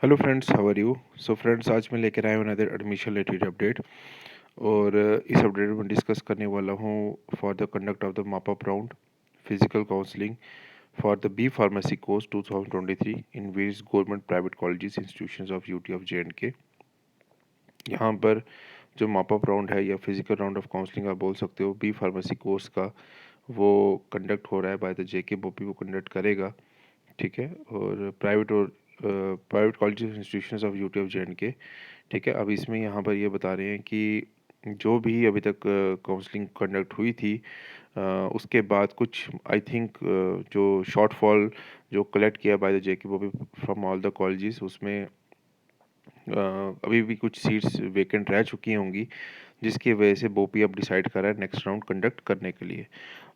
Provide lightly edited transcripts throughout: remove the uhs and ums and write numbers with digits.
Hello friends, how are you. So friends, आज मैं लेकर आया हूँ अनदर एडमिशन रिलेटेड अपडेट। और इस अपडेट में डिस्कस करने वाला हूँ for the conduct of the mop up round physical counselling for the B pharmacy course 2023 in various government private colleges institutions of UT of J and K. यहाँ पर जो मापअप राउंड है या फिजिकल राउंड ऑफ काउंसलिंग आप बोल सकते हो, बी फार्मेसी कोर्स का वो कंडक्ट हो रहा है बाय द जेके बोपी, वो कंडक्ट करेगा। ठीक है। और private colleges institutions of UT of जे&के। ठीक है। अब इसमें यहाँ पर ये बता रहे हैं कि जो भी अभी तक काउंसलिंग कंडक्ट हुई थी, उसके बाद कुछ आई थिंक जो शॉर्टफॉल जो कलेक्ट किया by the JK Bobby from all the colleges, उसमें अभी भी कुछ सीट्स वेकेंट रह चुकी होंगी, जिसकी वजह से बोपी अब डिसाइड कर रहा है नेक्स्ट राउंड कंडक्ट करने के लिए।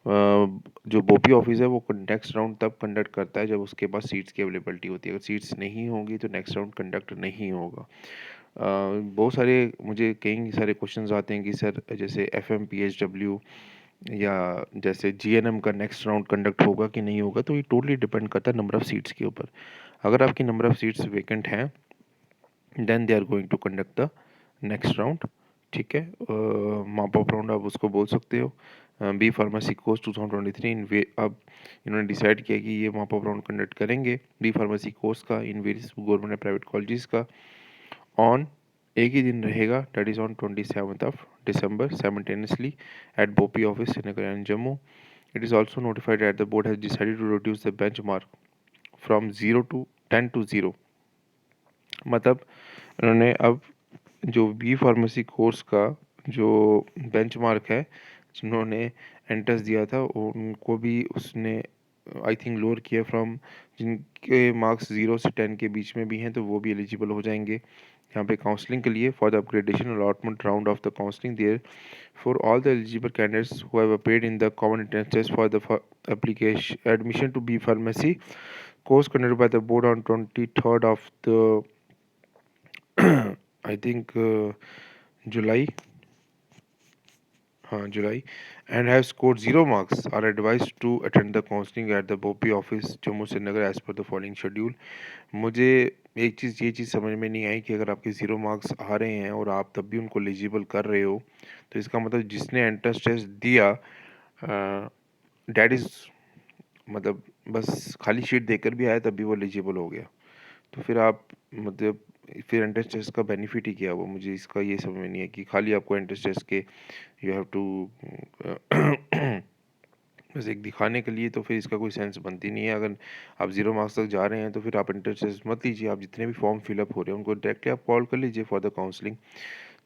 जो बोपी ऑफिस है वो नेक्स्ट राउंड तब कंडक्ट करता है जब उसके पास सीट्स की अवेलेबिलिटी होती है। अगर सीट्स नहीं होंगी तो नेक्स्ट राउंड कंडक्ट नहीं होगा। बहुत सारे मुझे कई सारे क्वेश्चंस आते हैं कि सर जैसे FM PHW या जैसे GNM का नेक्स्ट राउंड कंडक्ट होगा कि नहीं होगा, तो ये टोटली डिपेंड करता है नंबर ऑफ़ सीट्स के ऊपर। अगर आपकी नंबर ऑफ़ सीट्स वेकेंट हैं, then they are going to conduct the next round. ठीक है। मापअप राउंड आप उसको बोल सकते हो। B pharmacy course 2023 in way अब इन्होंने डिसाइड किया कि ये मापअप राउंड कंडक्ट करेंगे बी फार्मेसी कोर्स का in various government and private colleges का। ऑन एक ही दिन रहेगा, that is on 27th of December simultaneously at BOPI office Srinagar and Jammu. It is also notified that the board has decided to reduce the benchmark from 0 to 10 to 0। मतलब उन्होंने अब जो B pharmacy course का जो benchmark है, जिन्होंने entrance दिया था उनको भी उसने आई थिंक लोअर किया फ्रॉम, जिनके मार्क्स 0 से 10 के बीच में भी हैं तो वो भी एलिजिबल हो जाएंगे यहाँ पे काउंसलिंग के लिए। For the upgradation allotment round of the counselling there for all the eligible candidates who have appeared in the common entrance test for the application admission to B pharmacy course conducted by the board on 23rd of the I think July, July, and have scored 0 marks are advised to attend the counselling at the BOPI office Jammu Srinagar as per the following schedule। मुझे एक चीज़ ये चीज़ समझ में नहीं आई कि अगर आपके 0 marks आ रहे हैं और आप तब भी उनको एलिजिबल कर रहे हो, तो इसका मतलब जिसने एंट्रेंस टेस्ट दिया डैट इज़, मतलब बस खाली शीट देकर भी आया तब भी वो एलिजिबल हो गया। तो फिर आप मतलब फिर एंट्रेंस टेस्ट का बेनिफिट ही क्या हुआ? मुझे इसका ये समझ में नहीं है कि खाली आपको एंट्रेंस टेस्ट के यू हैव टू बस एक दिखाने के लिए, तो फिर इसका कोई सेंस बनती नहीं है। अगर आप 0 मार्क्स तक जा रहे हैं तो फिर आप एंट्रेंस टेस्ट मत लीजिए। आप जितने भी फॉर्म फिलअप हो रहे हैं उनको डायरेक्टली आप कॉल कर लीजिए फॉर द काउंसलिंग।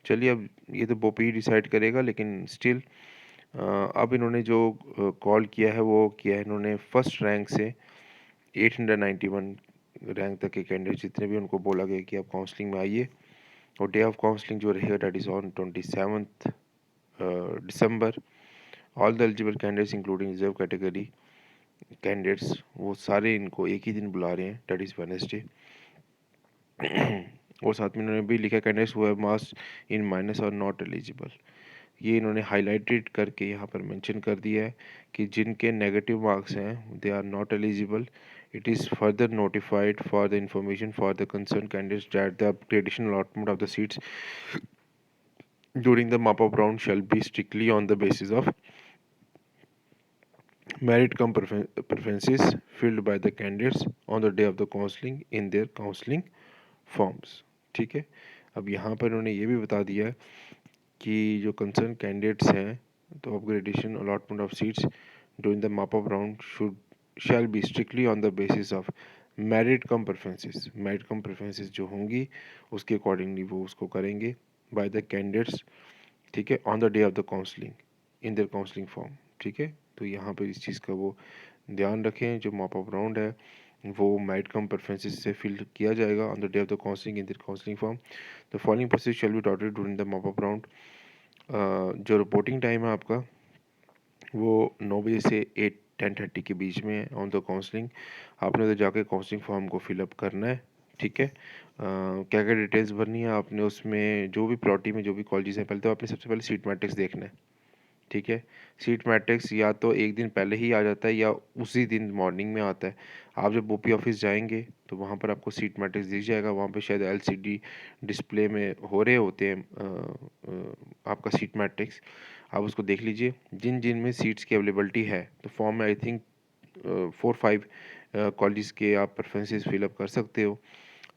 चलिए, अब ये तो बोपी ही डिसाइड करेगा, लेकिन स्टिल अब इन्होंने जो कॉल किया है वो किया है इन्होंने फर्स्ट रैंक से 891 रैंक तक के कैंडिडेट जितने भी, उनको बोला गया कि आप काउंसलिंग में आइए। और डे ऑफ काउंसलिंग जो रहेगा that is on 27th December। All the eligible candidates including reserve category candidates, वो सारे इनको एक ही दिन बुला रहे हैं, डैट इज़ वेडनेसडे। और साथ में इन्होंने भी लिखा candidates who have marks in minus और नॉट एलिजिबल। ये इन्होंने हाईलाइटेड करके यहाँ पर मेंशन कर दिया है कि जिनके नेगेटिव मार्क्स हैं they are not eligible. It is further notified for the information for the concerned candidates that the upgradation allotment of the seats during the mop-up round shall be strictly on the basis of merit cum preferences filled by the candidates on the day of the counseling in their counseling forms। ठीक है। अब यहाँ पर उन्होंने ये भी बता दिया कि जो कंसर्न कैंडिडेट्स हैं, तो upgradation allotment of seats during the mop-up round should shall be strictly on the basis of merit come preferences. Merit come preferences जो होंगी उसके अकॉर्डिंगली वो उसको करेंगे बाय द कैंडिडेट्स। ठीक है, on the day of the counselling in their counselling form. ठीक है, तो यहाँ पर इस चीज़ का वो ध्यान रखें। जो मॉप-अप राउंड है वो मेरिट कम प्रेफरेंसेस से फिल किया जाएगा on the day of the counselling in their counselling form. The following process shall be dotted during the mop-up round. जो रिपोर्टिंग टाइम है आपका वो 9 बजे से 10:30 के बीच में है ऑन द काउंसलिंग। आपने तो जाके काउंसलिंग फॉर्म को फिलअप करना है। ठीक है। क्या क्या डिटेल्स भरनी है आपने उसमें, जो भी प्लॉटी में जो भी कॉलेजेस हैं, पहले तो आपने सबसे पहले सीट मैट्रिक्स देखना है। ठीक है। सीट मैट्रिक्स या तो एक दिन पहले ही आ जाता है या उसी दिन मॉर्निंग में आता है। आप जब ओपी ऑफिस जाएंगे तो वहाँ पर आपको सीट मैट्रिक्स दिख जाएगा, वहाँ पे शायद एलसीडी डिस्प्ले में हो रहे होते हैं आपका सीट मैट्रिक्स, आप उसको देख लीजिए। जिन जिन में सीट्स की अवेलेबिलिटी है तो फॉर्म में आई थिंक 4-5 कॉलेज के आप प्रेफरेंसेस फिलअप कर सकते हो।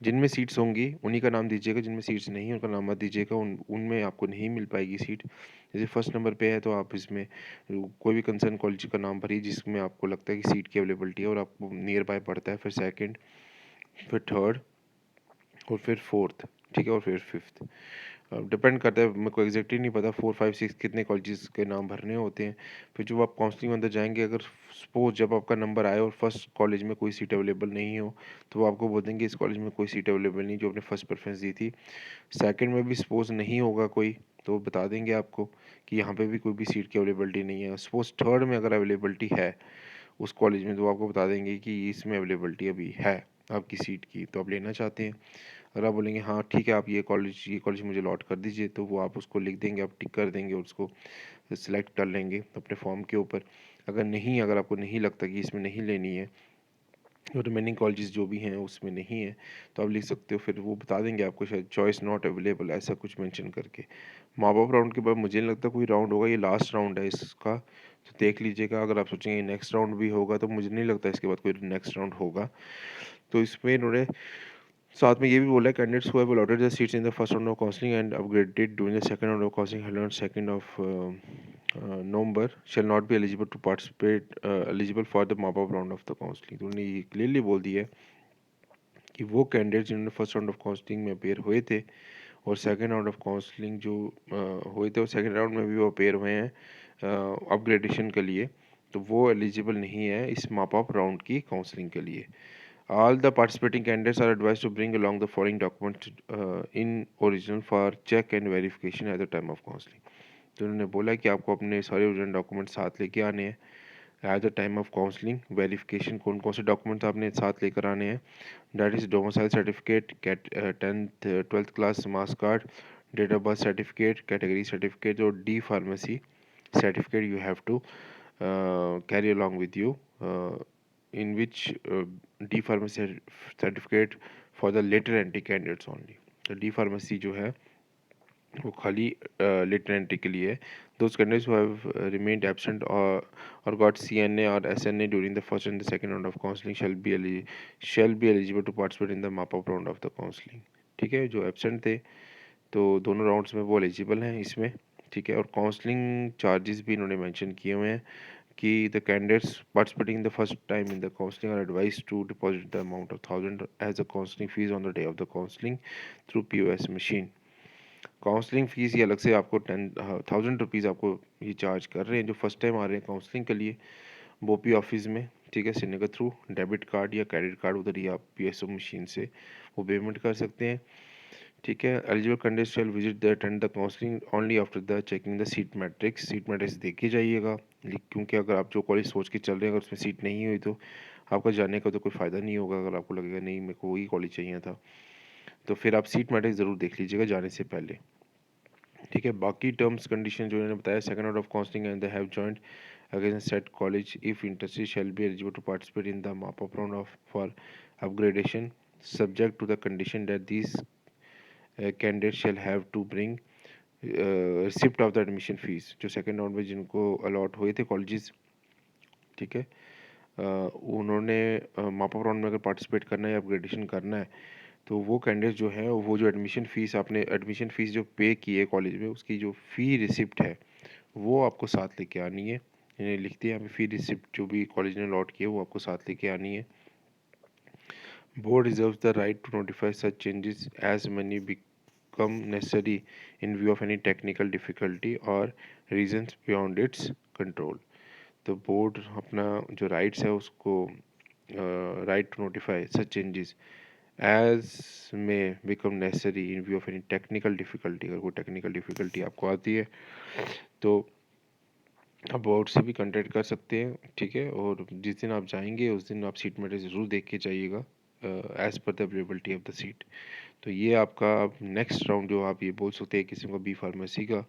जिनमें सीट्स होंगी उन्हीं का नाम दीजिएगा, जिनमें सीट्स नहीं है उनका नाम मत दीजिएगा, उनमें आपको नहीं मिल पाएगी सीट। जैसे फर्स्ट नंबर पे है तो आप इसमें कोई भी कंसर्न कॉलेज का नाम भरिए जिसमें आपको लगता है कि सीट की अवेलेबिलिटी है और आपको नियर बाय पड़ता है, फिर सेकंड, फिर थर्ड और फिर फोर्थ, ठीक है, और फिर फिफ्थ। डिपेंड करता है, मेरे को एग्जैक्टली नहीं पता 4-5-6 कितने कॉलेजेस के नाम भरने होते हैं। फिर जब आप काउंसलिंग में अंदर जाएंगे, अगर सपोज जब आपका नंबर आए और फर्स्ट कॉलेज में कोई सीट अवेलेबल नहीं हो तो वो आपको बोल देंगे इस कॉलेज में कोई सीट अवेलेबल नहीं जो आपने फर्स्ट प्रेफरेंस दी थी। सेकंड में भी सपोज नहीं होगा कोई तो वो बता देंगे आपको कि यहाँ पे भी कोई भी सीट की अवेलेबिलिटी नहीं है। सपोज थर्ड में अगर अवेलेबिलिटी है उस कॉलेज में तो आपको बता देंगे कि इसमें अवेलेबिलिटी अभी है आपकी सीट की, तो आप लेना चाहते हैं। अगर आप बोलेंगे हाँ ठीक है आप ये कॉलेज मुझे लॉट कर दीजिए, तो वो आप उसको लिख देंगे, आप टिक कर देंगे और उसको सिलेक्ट कर लेंगे अपने फॉर्म के ऊपर। अगर आपको नहीं लगता कि इसमें नहीं लेनी है और रिमेनिंग कॉलेजेस जो भी हैं उसमें नहीं है तो आप लिख सकते हो, फिर वो बता देंगे आपको शायद चॉइस नॉट अवेलेबल ऐसा कुछ मेंशन करके। माँ बाप राउंड के बाद मुझे नहीं लगता कोई राउंड होगा, ये लास्ट राउंड है इसका, तो देख लीजिएगा। अगर आप सोचेंगे नेक्स्ट राउंड भी होगा तो मुझे नहीं लगता इसके बाद कोई नेक्स्ट राउंड होगा। तो इसमें इन्होंने साथ में ये भी बोला है candidates who have allotted the seats in the first round of counseling and upgraded during the second round of counseling held on 2nd of November shall not be eligible to participate eligible for the mop-up round of the counseling। तो उन्होंने ये clearly बोल दिया है कि वो candidate जिन्होंने first round of counselling में अपेयर हुए थे और सेकेंड राउंड ऑफ काउंसलिंग जो हुए थे और सेकेंड राउंड में भी वो अपेयर हुए हैं अपग्रेडेशन के लिए, तो वो एलिजिबल नहीं है इस मॉप अप राउंड की काउंसलिंग के लिए। All the participating candidates are advised to bring along the following documents in original for check and verification at the time of counseling। तो उन्होंने बोला कि आपको अपने सारे ओरिजिनल डॉक्यूमेंट साथ लेके आने हैं at the time of counselling verification. कौन कौन से डॉक्यूमेंट्स आपने साथ लेकर आने हैं, that is domicile certificate, tenth twelfth class marks card, date of birth certificate, category certificate और D pharmacy certificate you have to carry along with you, in which D pharmacy certificate for the later entry candidates only। तो D pharmacy जो है वो खाली later entry के लिए है। Those candidates who have remained absent or got CNA or SNA during the first and the second round of counseling shall be eligible to participate in the mop-up round of the counseling। ठीक है, जो absent थे तो दोनों rounds में वो eligible हैं इसमें। ठीक है, और काउंसलिंग चार्जेस भी इन्होंने मेंशन किए हुए हैं कि the candidates participating in the first time in the counselling are advise to deposit the amount of 1000 as a counselling fees on the day of the counselling through POS machine. Counselling fees ये अलग से आपको 10,000 rupees आपको ये charge कर रहे हैं जो फर्स्ट टाइम आ रहे हैं काउंसलिंग के लिए बोपी ऑफिस में। ठीक है, सिने के थ्रू डेबिट कार्ड या क्रेडिट कार्ड उधर ही आप PSO मशीन से वो पेमेंट कर सकते हैं। ठीक है, eligible candidate shell visit the attend the counselling only after the checking the seat matrix. Seat matrix देख के जाइएगा, क्योंकि अगर आप जो कॉलेज सोच के चल रहे हैं अगर उसमें सीट नहीं हुई तो आपका जाने का तो कोई फ़ायदा नहीं होगा। अगर आपको लगेगा नहीं मेरे को वही कॉलेज चाहिए था तो फिर आप सीट मैट्रिक्स ज़रूर देख लीजिएगा जाने से पहले। ठीक है, बाकी टर्म्स कंडीशन जो इन्होंने बताया, second round of counselling and they have joint against set college if interested shall be eligible to participate in the mop up round of for upgradation subject to the condition that this candidate shall have to bring receipt of the admission fees. जो second round में जिनको allot हुए थे colleges, ठीक है, उन्होंने mop up round में अगर पार्टिसिपेट करना है या अपग्रेडेशन करना है तो वो कैंडिडेट जो है वो जो एडमिशन फ़ीस जो पे की है कॉलेज में उसकी जो फ़ी रिसिप्ट है वो आपको साथ लेके आनी है। इन्हें लिखते हैं हमें फ़ी रिसिप्ट जो भी कॉलेज ने लॉट किया वो आपको साथ लेके आनी है। Board reserves the right to notify such changes as may become necessary in view of any technical difficulty और रीजंस बियॉन्ड इट्स कंट्रोल। तो बोर्ड अपना जो राइट्स है उसको right to notify such changes as may become necessary in view of any technical difficulty. अगर कोई technical difficulty आपको आती है तो आप बोर्ड से भी कांटेक्ट कर सकते हैं। ठीक है, और जिस दिन आप जाएंगे उस दिन आप सीट मैट्रिक्स ज़रूर देख के जाइएगा। As per the availability of the seat. तो ये आपका अब नेक्स्ट राउंड जो आप ये बोल सकते हैं किसी को बी फार्मेसी का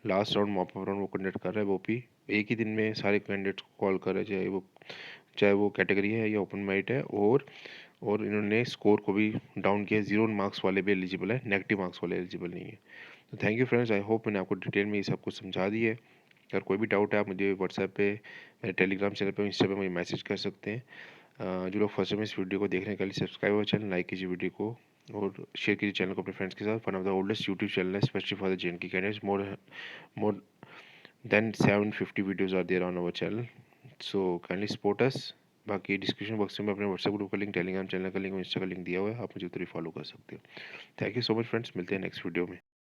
last round mop up round वो कंडक्ट कर रहा है। वो भी एक ही दिन में सारे कैंडिडेट्स को कॉल कर रहा है, चाहे वो कैटेगरी है या ओपन मेरिट है। और इन्होंने स्कोर को भी डाउन किया, 0 मार्क्स वाले भी एलिजिबल है, नेगेटिव मार्क्स वाले एलिजिबल नहीं है। तो thank you friends, I hope मैंने आपको डिटेल में ये सब कुछ समझा दी है। अगर कोई भी डाउट है आप मुझे व्हाट्सएप पे, मेरे टेलीग्राम चैनल पे, इंस्टा पे मुझे मैसेज कर सकते हैं। जो लोग फर्स्ट टाइम इस वीडियो को देखने के लिए सब्सक्राइब और चैनल लाइक कीजिए वीडियो को, और शेयर कीजिए चैनल को अपने फ्रेंड्स के साथ। One of the oldest YouTube channel है specially for the JNK candidates. More than 750 videos are there on our channel, so kindly support us. बाकी डिस्क्रिप्शन बॉक्स में अपने व्हाट्सएप ग्रुप का लिंक, टेलीग्राम चैनल का link और Insta का link दिया हुआ है, आप मुझे उधर ही फॉलो कर सकते हो। Thank you so much friends, मिलते हैं नेक्स्ट वीडियो में।